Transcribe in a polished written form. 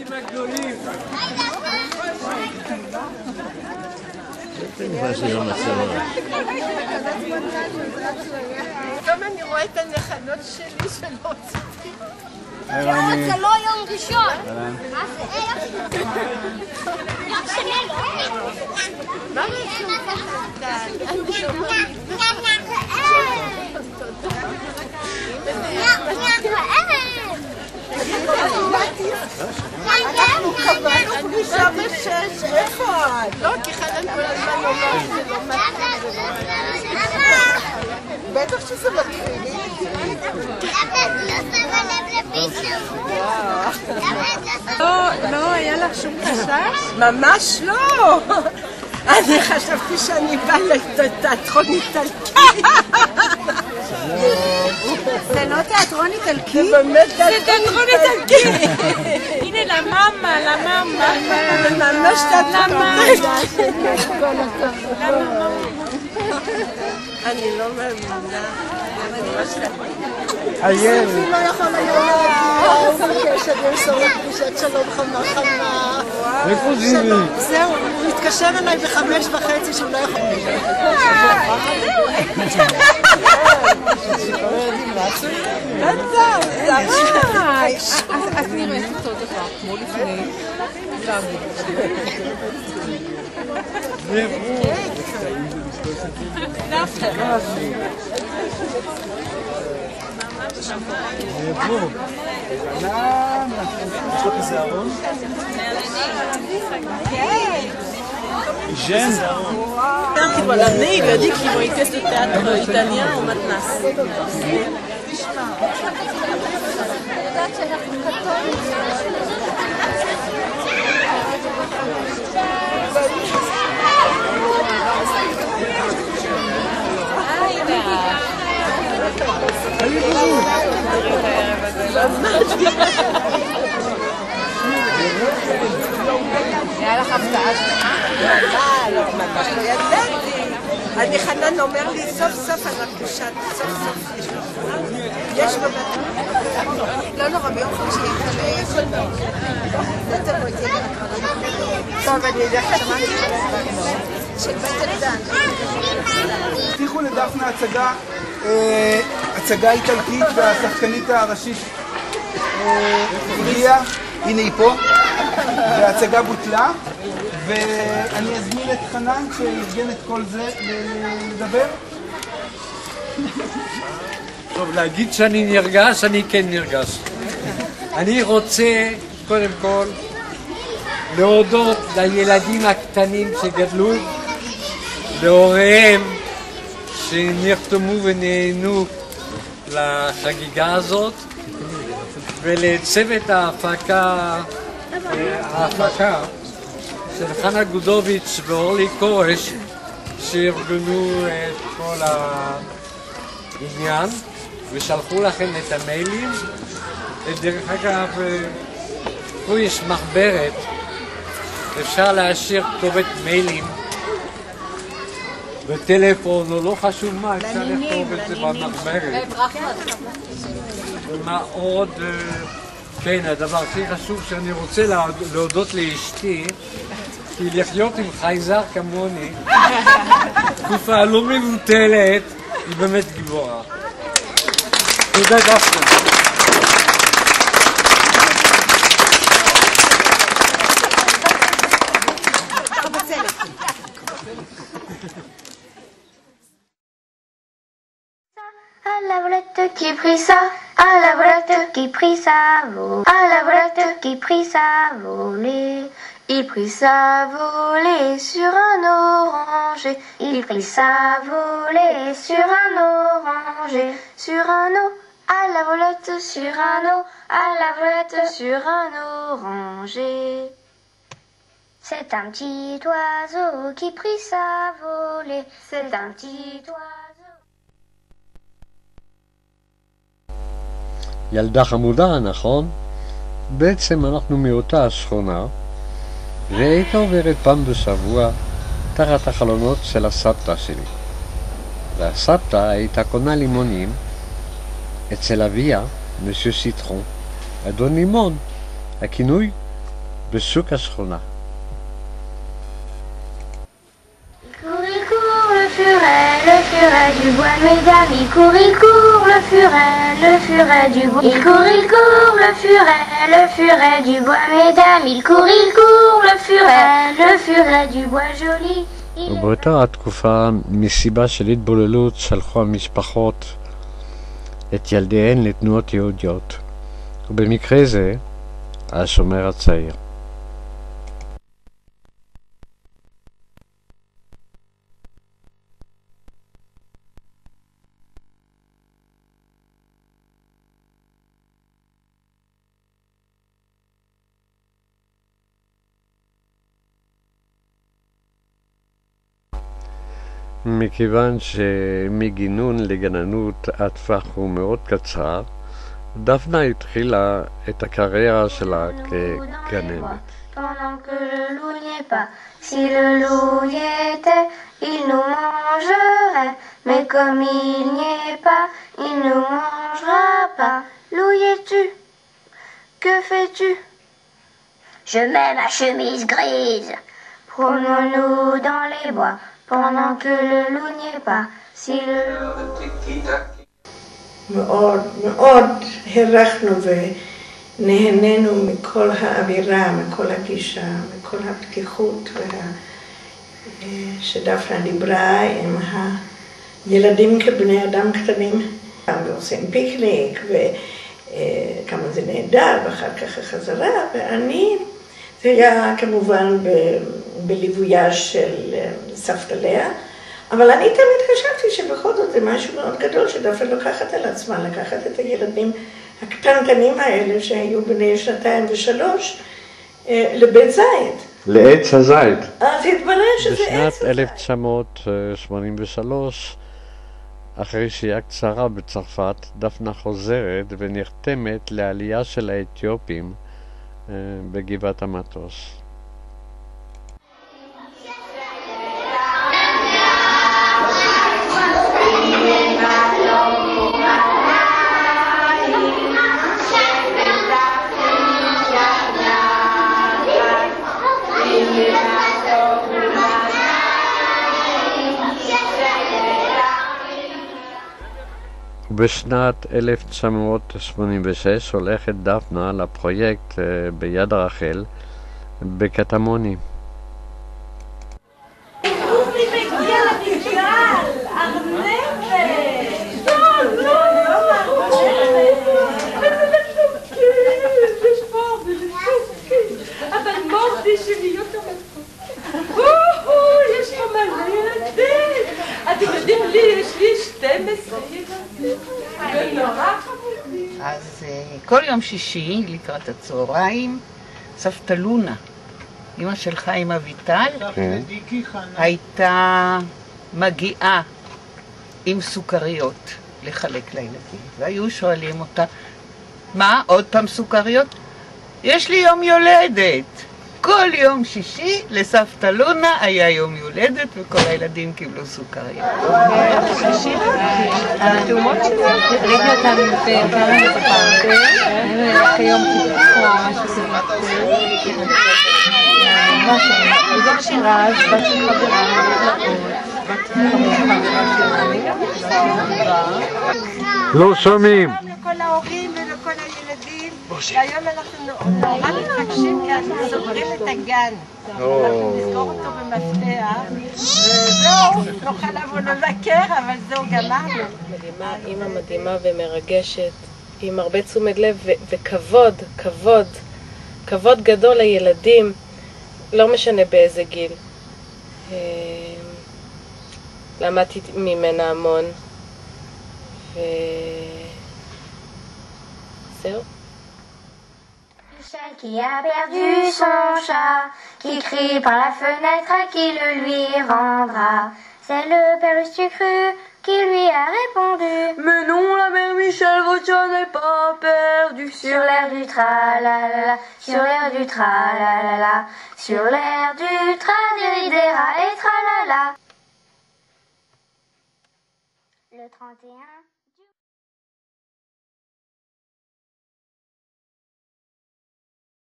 פתאום אני רואה את הנכדות שלי שלא רציתי. זה לא יום ראשון. מה רצו ככה? אנחנו קבענו פגישה ב-6, איפה את? לא, כי חנן כל הזמן אומר שזה לא מתחיל. בטח שזה מתחיל. לא היה לך שום חשש? ממש לא! אני חשבתי שאני באה לתיאטרון איטלקי. זה לא תיאטרון איטלקי? זה באמת תיאטרון איטלקי! הנה למאמה, למאמה. זה ממש תיאטרון איטלקי. אני לא מאמינה. סופי לא יכול היום להגיע, הוא מבקש שאני אמסור לפגישת שלום חמה חמה. איפה זימי? זהו, הוא התקשר אליי ב5:30 שהוא לא יכול. את נראית אותו דבר, כמו לפני. J'aime. L'année, il lui a dit qu'ils vont écouter ce théâtre italien au Matnas. היה לך הפתעה שלך? לא, ממש לא ידעתי. אני חנן אומר לי סוף סוף על הפגישה, סוף סוף יש לו לא נורא ביום חמישי יש לו זה תבוא את זה טוב, אני יודע ששמעתי של בית אלדן. הבטיחו לדפנה הצגה איטלקית והשחקנית הראשית הגיעה, הנה היא פה, וההצגה בוטלה, ואני אזמין את חנן שארגן את כל זה לדבר. טוב, להגיד שאני נרגש, אני כן נרגש. אני רוצה קודם כל להודות לילדים הקטנים שגדלו, להוריהם שנרתמו ונהנו לחגיגה הזאת, ולצוות ההפקה של חנה גודוביץ' ואורלי קורש שארגנו את כל העניין ושלחו לכם את המיילים. דרך אגב, פה יש מחברת, אפשר להשאיר כתובת מיילים בטלפון או לא חשוב מה, אפשר לכתוב את זה במחברת. ומה עוד? כן, הדבר הכי חשוב שאני רוצה להודות לאשתי, כי לחיות עם חייזר כמוני, תקופה לא מבוטלת, היא באמת גיבורה. תודה דפנה. À la volette qui prit ça, à la volette qui prit sa vol, à la volette qui prit sa volée. Il prit sa volée sur un oranger, il prit sa volée sur un oranger, sur un eau, à la volette sur un eau, à la volette sur un oranger. C'est un petit oiseau qui prit sa volée, c'est un petit oiseau. ילדה חמודה, נכון? בעצם אנחנו מאותה השכונה, והייתה עוברת פעם בשבוע תחת החלונות של הסבתא שלי. והסבתא הייתה קונה לימונים אצל אביה, מסיו סיטרון, אדון לימון, הכינוי בשוק השכונה. Il court, le furet du bois, mesdames. Il court, le furet du bois. Il court, le furet du bois, mesdames. Il court, le furet du bois joli. ובאותה התקופה, מסיבה של התבוללות, שלחו המשפחות את ילדיהן לתנועות יהודיות. ובמקרה זה, השומר הצעיר. מכיוון שמגינון לגננות הטווח הוא מאוד קצר, דפנה התחילה את הקריירה שלה כגננת. Pendant que le loup n'y est pas, si le loup y était, il nous mangerait. Mais comme il n'y est pas, il nous mangera pas. Loup y es-tu? Que fais-tu? Je mets ma chemise grise. Promenons-nous dans les bois, pendant que le loup n'y est pas, si le loup... מאוד מאוד הרחנו ונהנינו מכל האווירה, מכל הגישה, מכל הפתיחות שדפנה דיברה עם הילדים כבני אדם קטנים. ועושים פיקניק וכמה זה נהדר ואחר כך החזרה, ואני, זה היה כמובן בליוויה של סבתא לאה, אבל אני תמיד חשבתי שבכל זאת זה משהו מאוד גדול שדפנה לוקחת על עצמה, לקחת את הילדים הקטנטנים האלה שהיו בני 2 ו3 לבית זית. לעץ הזית. אז התברר שזה עץ הזית. בשנת 1983, אחרי שהייה קצרה בצרפת, דפנה חוזרת ונחתמת לעלייה של האתיופים בגבעת המטוס. בשנת 1986 הולכת דפנה לפרויקט ביד רחל בקטמוני. אתם יודעים לי, יש לי 12 ילדים, ונורא חמודים. אז כל יום שישי לקראת הצהריים, סבתא לונה, אמא של חיים אביטל, הייתה מגיעה עם סוכריות לחלק לילדים. והיו שואלים אותה, מה, עוד פעם סוכריות? יש לי יום יולדת. כל יום שישי לסבתא לונה היה יום יולדת וכל הילדים קיבלו סוכריות. התאומות שלי, ראיתי אותם בפרלמנט הפארק, כיום קיבלו משהו כזה. וזאת שירה, בת של חברה, בת חברה. לא שומעים. לכל ההורים ולכל הילדים, והיום אנחנו נורא מתרגשים כי אנחנו סוגרים את הגן. אנחנו נסגור אותו במפתח, וזהו, נוכל לבוא לבקר, אבל זהו, גמרנו. מדהימה, אימא מדהימה ומרגשת, עם הרבה תשומת לב וכבוד, כבוד גדול לילדים, לא משנה באיזה גיל. למדתי ממנה המון, וזהו. Michel qui a perdu son chat, qui crie par la fenêtre à qui le lui rendra. C'est le père Lustucru qui lui a répondu. Mais non, la mère Michel, votre chat n'est pas perdu. Sur l'air du tra-la-la-la, sur l'air du tra-la-la-la, sur l'air du tra-déridéra et tra-la-la. Le 31